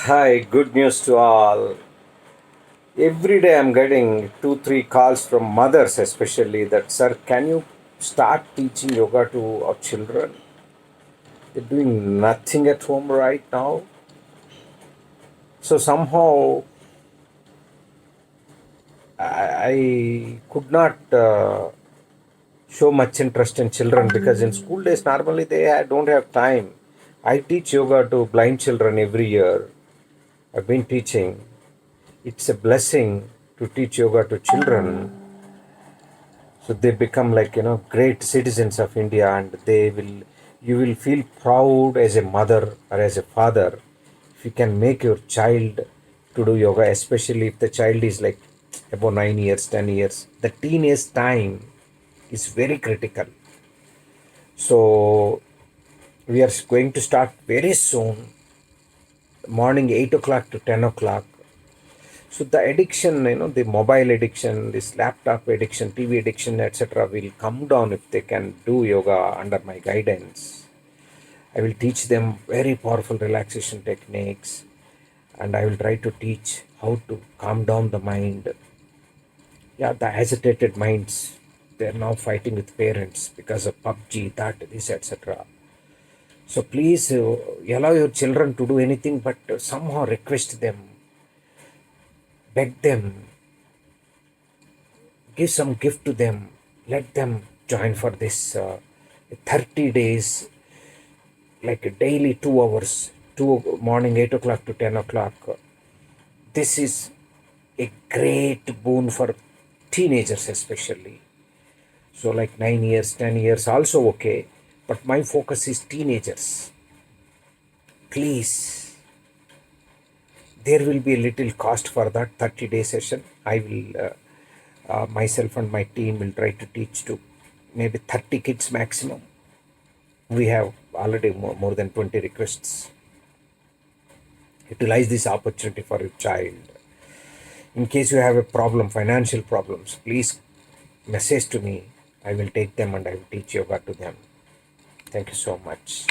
Hi, good news to all. Every day I'm getting two, three calls from mothers, especially that, sir, can you start teaching yoga to our children? They're doing nothing at home right now. So somehow I could not show much interest in children because in school days normally don't have time. I teach yoga to blind children every year. I've been teaching. It's a blessing to teach yoga to children, so they become like great citizens of India, and you will feel proud as a mother or as a father if you can make your child to do yoga, especially if the child is like about 9 years, 10 years. The teenage time is very critical. So we are going to start very soon, morning 8 o'clock to 10 o'clock. So the addiction, the mobile addiction, this laptop addiction, TV addiction, etc., will come down if they can do yoga under my guidance. I will teach them very powerful relaxation techniques, and I will try to teach how to calm down the mind. Yeah, the agitated minds, they're now fighting with parents because of PUBG, that, this, etc. So please allow your children to do anything, but somehow request them, beg them, give some gift to them, let them join for this 30 days, like a daily 2 hours, 2 morning 8 o'clock to 10 o'clock. This is a great boon for teenagers especially. So like 9 years, 10 years also okay, but my focus is teenagers. Please, there will be a little cost for that 30-day session. I will myself and my team will try to teach to maybe 30 kids maximum. We have already more than 20 requests. Utilize this opportunity for your child. In case you have a problem, financial problems, please message to me. I will take them and I will teach yoga to them. Thank you so much.